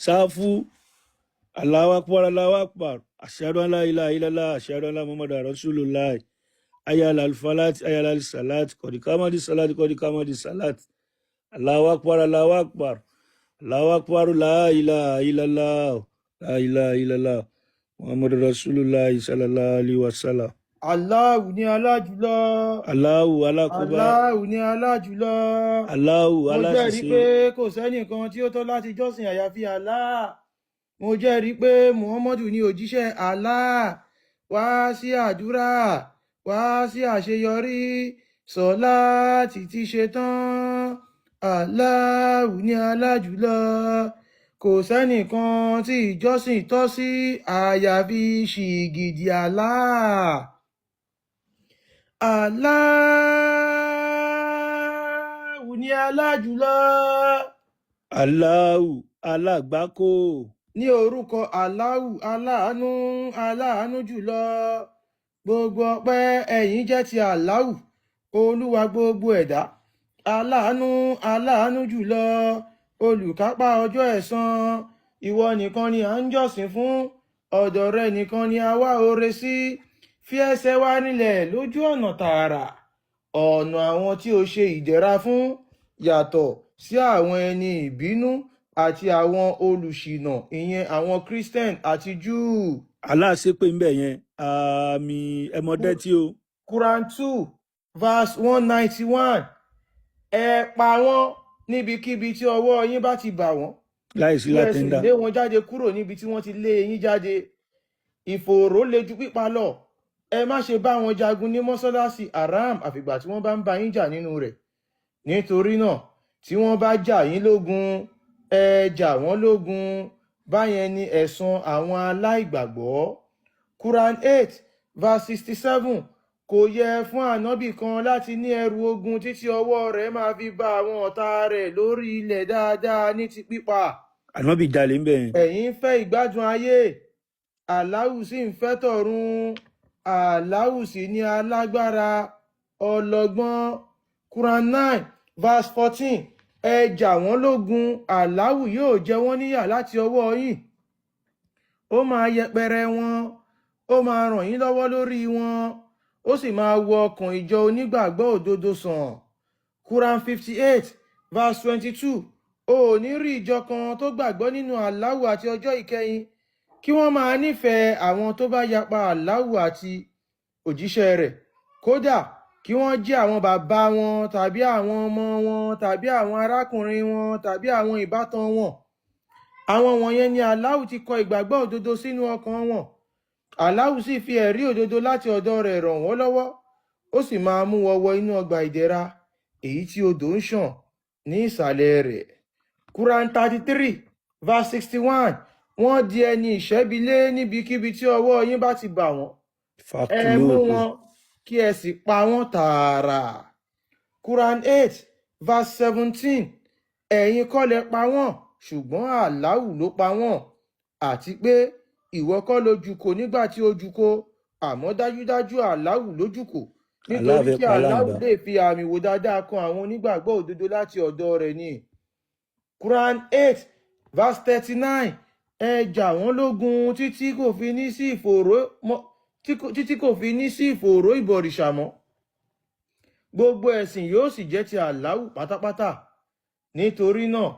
sáfù. Allahu akbar, Allahu akbar. Ashhadu an la ilaha illallah, ashhadu anna Muhammadan rasulullah. Ayal al-falat, ayal al-salat, qad qamati salat, qad qamati salat. Allahu akbar, Allahu akbar. Allahu akbar, la ilaha illallah, la ilaha illallah. Muhammadan rasulullah sallallahu alaihi wasallam. Allahu ni alájùlọ. Allahu alákòóbá. Allahu ni alájùlọ. Allahu Mo jẹ́rìí aláṣiṣẹ́. pé kò sẹ́nìkan tí ó tọ́ láti jọ́sìn àyàfi Allah. Mo jẹ́rìí pé Muhammadu ni òjíṣẹ́ Allah. Wá sí àdúrà, wá sí àṣeyọrí, sọ̀láàtì ti ṣe tán. Allahu ni alájùlọ. Kò sẹ́nìkan tí ìjọ́sìn tọ́ sí àyàfi ṣìgìdì Allah. Allahu ni alájùlọ. Allahu alágbákò. Ní orúkọ Allahu aláàánú, aláàánú jùlọ. Gbogbo ọpẹ́ ẹ̀yìn jẹ́ ti Allahu, olúwa gbogbo ẹ̀dá. Aláàánú, aláàánú jùlọ. Olùkápá ọjọ́ ẹ̀san. Ìwọ nìkan ni à ń jọ́sìn fún. Ọ̀dọ̀ rẹ nìkan ni a wá oore sí. Fi ẹsẹ̀ wa nílẹ̀ lójú ọ̀nà tààrà. Ọ̀nà àwọn tí o ṣe ìdẹ̀ra fún, yàtọ̀ sí àwọn ẹni ìbínú àti àwọn olùṣìnà, ìyẹn àwọn Christian àti Jew. Allah ṣépè ń bẹ̀ yẹn. Àmì ẹmọdé tí o. Quran 2 verse 191. Ẹ pa wọ́n níbikíbi tí ọwọ́ yín bá ti bà wọ́n. Láìsí látẹ́ndà. Lé wọn jáde kúrò níbi tí wọ́n ti lé yín jáde. Ìfòòró le ju pípa lọ. Ẹ má ṣe bá wọn jagun ní mọ́sálásí haram àfìgbà tí wọ́n bá ń bá yín jà nínú rẹ̀. Nítorí náà, tí wọ́n bá jà yín lógun, ẹ jà wọ́n lógun. Báyẹn ni ẹ̀san àwọn aláìgbàgbọ́. Quran 8 verse 67. Kò yẹ fún ànábì kan láti ní ẹrù ogun títí ọwọ́ rẹ̀ máa fi bá àwọn ọ̀tá rẹ̀ lórí ilẹ̀ dáadáa ní ti pípa. Ànábì jalè ń bẹ̀ yẹn. Ẹ̀yin ń fẹ́ ìgbádùn ayé, Allahu sì ń fẹ́ tọ̀run. Allahu sì ni alágbára, ọlọ́gbọ́n. Quran 9 verse 14. Ẹ jà wọ́n lógun, Allahu yóò jẹ wọ́n níyà láti ọwọ́ yín. Ó máa yẹpẹrẹ wọn, ó máa ràn yín lọ́wọ́ lórí wọn, ó sì máa wọ ọkàn ìjọ onígbàgbọ́ òdodo sàn. Quran 58 verse 22. O ò ní rí ìjọ kan tó gbàgbọ́ nínú Allahu àti ọjọ́ ìkẹyìn kí wọ́n máa nífẹ̀ẹ́ àwọn tó bá yapa Allahu àti òjíṣẹ́ rẹ̀, kódà kí wọ́n jẹ́ àwọn bàbá wọn tàbí àwọn ọmọ wọn tàbí àwọn arákùnrin wọn tàbí àwọn ìbátan wọn. Àwọn wọ̀nyẹn ni Allahu ti kọ ìgbàgbọ́ òdodo sínú ọkàn wọn. Allahu sì fi ẹ̀rí òdodo láti ọ̀dọ̀ rẹ̀ ràn wọ́n lọ́wọ́. Ó sì máa mú wọn wọ inú ọgbà ìdẹ̀ra, èyí tí odò ń ṣàn ní ìsàlẹ̀ rẹ̀. Quran 33 verse 61. Wọ́n di ẹni ìṣẹ́bilé níbikíbi tí ọwọ́ yín bá ti bà wọ́n. Ẹ mú wọn kí ẹ sì pa wọ́n tààrà. Quran 8 verse 17. Ẹ̀yin kọ́ lẹ pa wọ́n, ṣùgbọ́n Allahu ló pa wọ́n. Àti pé ìwọ kọ́ ló jùkò nígbà tí ó jùkò, àmọ́ dájúdájú Allahu ló jùkò. Nítorí kí Allahu lè fi àmì wò dáadáa kan àwọn onígbàgbọ́ òdodo láti ọ̀dọ̀ rẹ̀ ni. Quran 8 verse 39. Ẹ jà wọ́n lógun títí kò fi ní sí ìfòòró ìbọ̀rìṣà mọ́. Gbogbo ẹ̀sìn yóò sì jẹ́ ti Allahu pátápátá. Nítorí náà,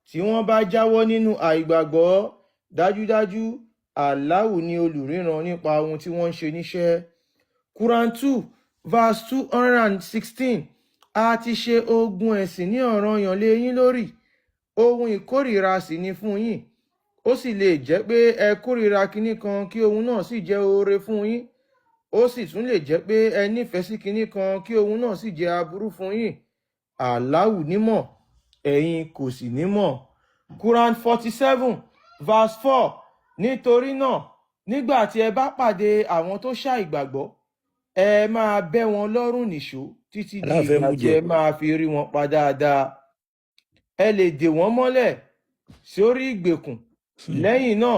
tí wọ́n bá jáwọ́ nínú àìgbàgbọ́, dájúdájú Allahu ni olùríran nípa ohun tí wọ́n ń ṣe níṣẹ́. Quran 2 verse 216. A ti ṣe ogun ẹ̀sìn ní ọ̀ranyàn lé yín lórí. Ohun ìkórìíra sì ni fún yín. Ó sì lè jẹ́ pé ẹ kórìíra kinní kan kí ohun náà sì jẹ́ oore fún yín. Ó sì tún lè jẹ́ pé ẹ nífẹ̀ẹ́ sí kinní kan kí ohun náà sì jẹ́ aburú fún yín. Allahu nímọ̀, ẹ̀yin kò sì nímọ̀. Quran 47 verse 4. Nítorí náà, nígbà tí ẹ bá pàdé àwọn tó ṣàìgbàgbọ́, ẹ máa bẹ́ wọn lọ́rùn nìṣó títí di ìgbà tí ẹ máa fi rí wọn pa dáadáa. Ẹ lè dè wọ́n mọ́lẹ̀ sórí ìgbèkùn. Lẹ́yìn náà,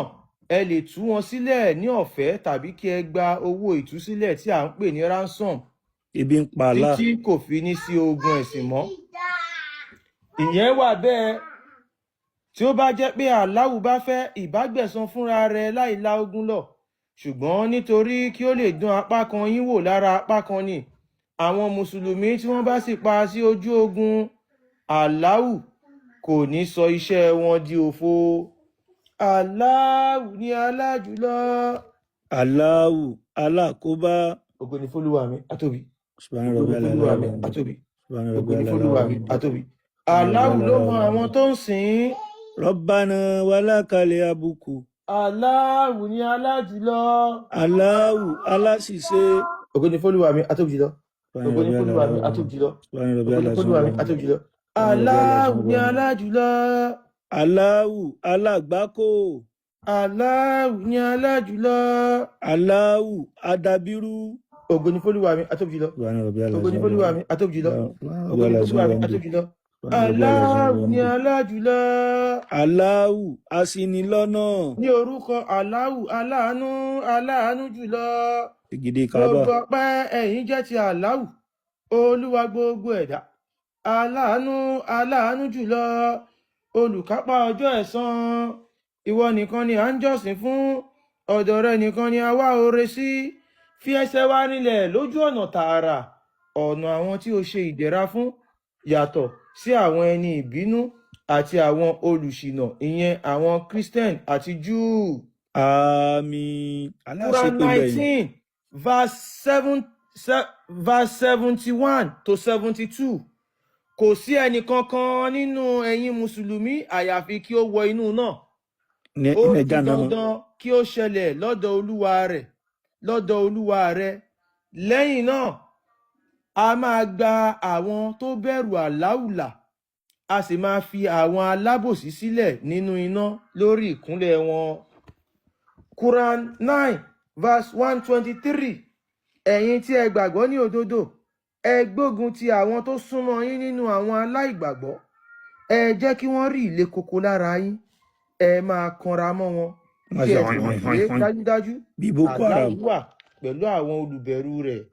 ẹ lè tú wọn sílẹ̀ ní ọ̀fẹ́ tàbí kí ẹ gba owó ìtúsílẹ̀ tí à ń pè ní ransom. Ebi ń pa Allah. Títí kò fi ní sí ogun ẹ̀sìn mọ́. Ìyẹn wà bẹ́ẹ̀ tí ó bá jẹ́ pé Allahu bá fẹ́ ìbágbẹ̀san fúnra rẹ̀ láì la ogun lọ, ṣùgbọ́n nítorí kí ó lè dán apá kan yín wò lára apá kan ni, àwọn mùsùlùmí tí wọ́n bá sì pa sí ojú ogun, Allahu kò ní sọ iṣẹ́ wọn di òfo. Allahu ni alájùlọ. Allahu alákòóbá. Ògo ni f'Olúwa mi àtóbi. Subhana Ògo ni rabbiyal f'Olúwa mi a'la. àtóbi. Subhana Ògo ni rabbiyal f'Olúwa mi a'la. àtóbi. Allahu ló mọ àwọn tó ń sìn ín. Rabbana walakal abuku. Allahu ni alájùlọ. Allahu aláṣìṣe. Ògo ni f'Olúwa mi àtóbi jùlọ. Ògo ni f'Olúwa mi àtóbi jùlọ. Subhana Ògo rabbiyal ni f'Olúwa mi a'la. àtóbi jùlọ. Allahu ni alájùlọ. Allahu alágbákò. Allahu ni alájùlọ. Allahu adabiru. Ògo ni f'Olúwa mi àtóbi jùlọ. Subhana rabbiyal Ògo ni a'la. f'Olúwa mi àtóbi jùlọ. Ògo ni f'Olúwa mi àtóbi jùlọ. Allahu ni alájùlọ. Allahu aṣinilọ́nà. Ní orúkọ Allahu aláàánú, aláàánú jùlọ. Ìgìdì Káàbà. Gbogbo ọpẹ́ ẹ̀yìn jẹ́ ti Allahu, Olúwa gbogbo ẹ̀dá. Aláàánú, aláàánú jùlọ. Olùkápá ọjọ́ ẹ̀san. Ìwọ nìkan ni à ń jọ́sìn fún. Ọ̀dọ̀ rẹ nìkan ni a wá oore sí. Fi ẹsẹ̀ wa nílẹ̀ lójú ọ̀nà tààrà. Ọ̀nà àwọn tí o ṣe ìdẹ̀ra fún yàtọ̀ sí àwọn ẹni ìbínú àti àwọn olùṣìnà, ìyẹn àwọn Christian àti Júù. Àmín. Quran 19 verse 71 to 72. Kò sí ẹnì kankan nínú ẹ̀yin Mùsùlùmí àyàfi kí ó wọ inú náà. Ó di dandan kí ó ṣẹlẹ̀ lọ́dọ̀ Olúwa rẹ̀. Lẹ́yìn náà, a máa gba àwọn tó bẹ̀rù Allahu là, a sì máa fi àwọn alábòsí sílẹ̀ nínú iná lórí ìkúnlẹ̀ wọn. Quran 9 verse 123. Ẹ̀yin tí ẹ gbàgbọ́ ní òdodo, ẹ gbógun ti àwọn tó súnmọ́ yín nínú àwọn aláìgbàgbọ́. Ẹ jẹ́ kí wọ́n rí ilé koko lára yín. Ẹ máa kanra mọ́ wọn. Kí ẹ sì mọ̀ pé dájúdájú Allahu wà pẹ̀lú àwọn olùbẹ̀rù rẹ̀.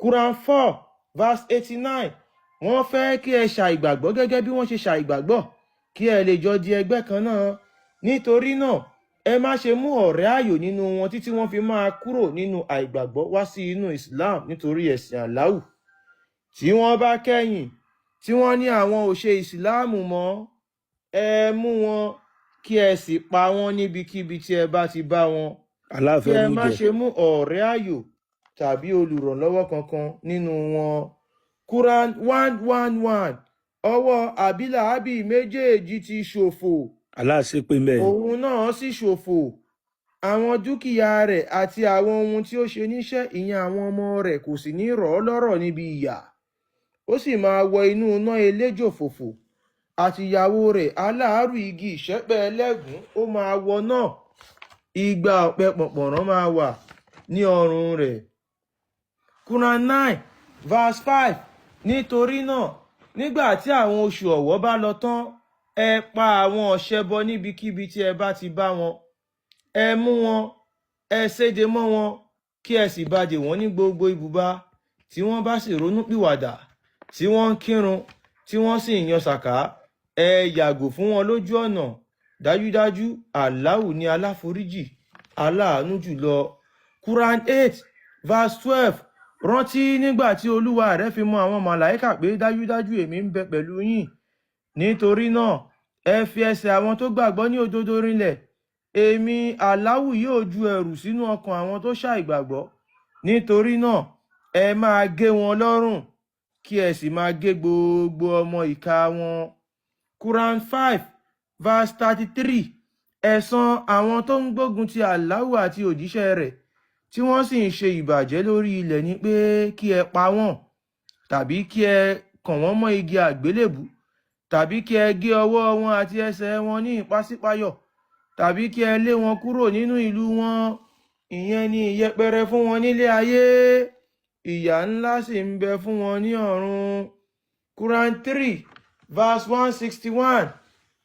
Quran 4 verse 89. Wọ́n fẹ́ kí ẹ ṣàìgbàgbọ́ gẹ́gẹ́ bí wọ́n ṣe ṣàìgbàgbọ́, kí ẹ lè jọ di ẹgbẹ́ kan náà. Nítorí náà, ẹ má ṣe mú ọ̀rẹ́ ààyò nínú wọn títí wọ́n fi máa kúrò nínú àìgbàgbọ́ wá sí inú Islam nítorí ẹ̀sìn Allahu. Tí wọ́n bá kẹ́yìn, tí wọ́n ní àwọn ò ṣe Ìsìláàmù mọ́, ẹ mú wọn kí ẹ sì pa wọ́n níbikíbi tí ẹ bá ti bá wọn. Kí ẹ má ṣe mú ọ̀rẹ́ ààyò tàbí olùrànlọ́wọ́ kankan nínú wọn. Quran 111. Ọwọ́ Àbílàábì méjèèjì ti ṣòfò. Allah ṣe pé mẹ́. Òun náà sì ṣòfò. Àwọn dúkìá rẹ̀ àti àwọn ohun tí ó ṣe níṣẹ́, ìyẹn àwọn ọmọ rẹ̀, kò sì ní rọ̀ ọ́ lọ́rọ̀ níbi ìyà. Ó sì máa wọ inú iná eléjò fòfò. Àti ìyàwó rẹ̀ aláàárù igi ìṣẹ́pẹ́ ẹlẹ́gùn, ó máa wọ náà. Igba ọ̀pẹ pọ̀npọ̀nrán máa wà ní ọrùn rẹ̀. Quran 9 verse 5. Nítorí náà, nígbà tí àwọn oṣù ọ̀wọ̀ bá lọ tán, ẹ pa àwọn ọ̀ṣẹbọ níbikíbi tí ẹ bá ti bá wọn. Ẹ mú wọn, ẹ séde mọ́ wọn, kí ẹ sì bá dè wọ́n ní gbogbo ibùba. Tí wọ́n bá sì ronú pìwàdà, tí wọ́n ń kírun, tí wọ́n sì ń yan sàká, ẹ yàgò fún wọn lójú ọ̀nà. Dájúdájú Allahu ni aláforíjì, aláàánú jùlọ. Quran 8 verse 12. Rántí nígbà tí Olúwa rẹ̀ fi mọ́ àwọn màláíkà pé dájúdájú èmi ń bẹ pẹ̀lú yín. Nítorí náà, ẹ fi ẹsẹ̀ àwọn tó gbàgbọ́ ní òdodo rinlẹ̀. Èmi Allahu yóò ju ẹ̀rù sínú ọkàn àwọn tó ṣàìgbàgbọ́. Nítorí náà, ẹ máa gé wọn lọ́rùn, kí ẹ sì máa gé gbogbo ọmọ ìka wọn. Quran 5 verse 33. Ẹ̀san àwọn tó ń gbógun ti Allahu àti òjíṣẹ́ rẹ̀, tí wọ́n sì ń ṣe ìbàjẹ́ lórí ilẹ̀, ni pé kí ẹ pa wọ́n, tàbí kí ẹ kàn wọ́n mọ́ igi àgbélébù, tàbí kí ẹ gé ọwọ́ wọn àti ẹsẹ̀ wọn ní ìpáṣípáyọ̀, tàbí kí ẹ lé wọn kúrò nínú ìlú wọn. Ìyẹn ni ìyẹpẹrẹ fún wọn nílé ayé, ìyà ńlá sì ń bẹ fún wọn ní ọ̀run. Quran 3 verse 161.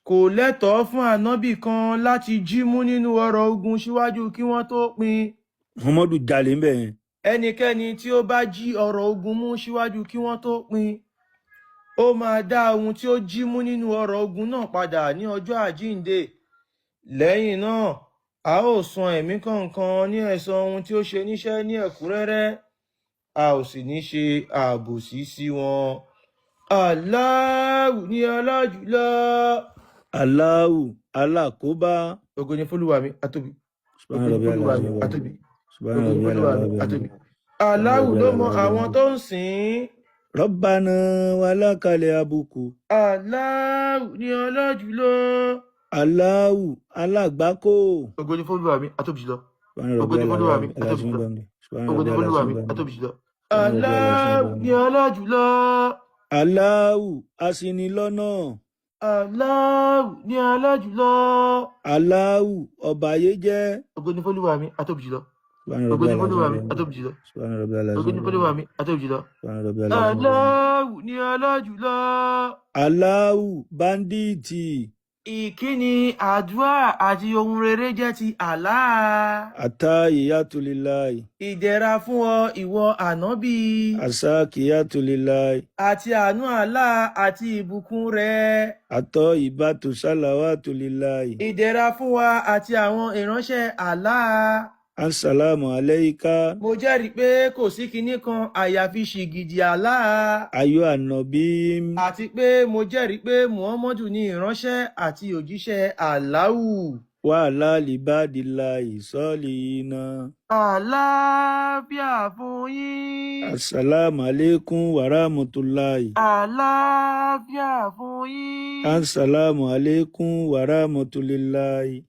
Kò lẹ́tọ̀ọ́ fún ànábì kan láti jí mú nínú ọrọ̀ ogun síwájú kí wọ́n tó pín. Muhammadu jalè ń bẹ̀ yẹn. Ẹnikẹ́ni tí ó bá jí ọrọ̀ ogun mú síwájú kí wọ́n tó pín, ó máa dá ohun tí ó jí mú nínú ọrọ̀ ogun náà padà ní ọjọ́ àjíǹde. Lẹ́yìn náà, a ó san ẹ̀mí kọ̀ọ̀kan ní ẹ̀san ohun tí ó ṣe níṣẹ́ ní ẹ̀kúnrẹ́rẹ́, a ò sì ní ṣe àbòsí sí wọn. Allahu ni alájùlọ. Allahu alákòóbá. Ògo ni f'Olúwa mi atóbi. Subhana Ògo ni rabbiyal f'Olúwa mi azim. atóbi. Subhana Ògo ni rabbiyal f'Olúwa mi azim. atóbi. Allahu ló mọ àwọn tó ń sìn ín. Rabbana walakal abuku. Allahu ni alájùlọ. Allahu alágbákò. Ògo ni f'Olúwa mi atóbi jùlọ. Subhana Ògo ni rabbiyal f'Olúwa mi atóbi azim. jùlọ. Subhana Ògo ni rabbiyal f'Olúwa mi azim. atóbi jùlọ. Subhana rabbiyal Allahu azim. ni alájùlọ. Allahu aṣinilọ́nà. Allahu ni alájùlọ. Allahu ọba ayé jẹ́. Ògo ni f'Olúwa mi atóbi jùlọ. Subhana Ògo ni rabbiyal f'Olúwa mi azim. atóbi jùlọ. Subhana rabbiyal Ògo ni azim. f'Olúwa mi atóbi jùlọ. Subhana rabbiyal azim. Allahu ni alájùlọ. Allahu báńdíìtì. Ìkíni, àdúrà àti ohun rere jẹ́ ti Allah. Àtàhíyátùlíláì. Ìdẹ̀ra fún ọ ìwọ ànábì. Àsákìyátùlíláì. Àti àánú Allah àti ìbùkún rẹ̀. Àtọ́yìbátù sálàwátùlíláì. Ìdẹ̀ra fún wa àti àwọn ìránṣẹ́ Allah. Assalamu alayka. Mo jẹ́rìí pé kò sí kinní kan àyàfi ṣìgìdì Allah. Ayọ́ ànàbí. Àti pé mo jẹ́rìí pé Muhammadu ni ìránṣẹ́ àti òjíṣẹ́ Allahu. Wa ala libadillahi salihina. Àlàáfíà fún yín. Assalamu alaikum wa rahmatullahi. Àlàáfíà fún yín. Assalamu alaikum wa rahmatullahi.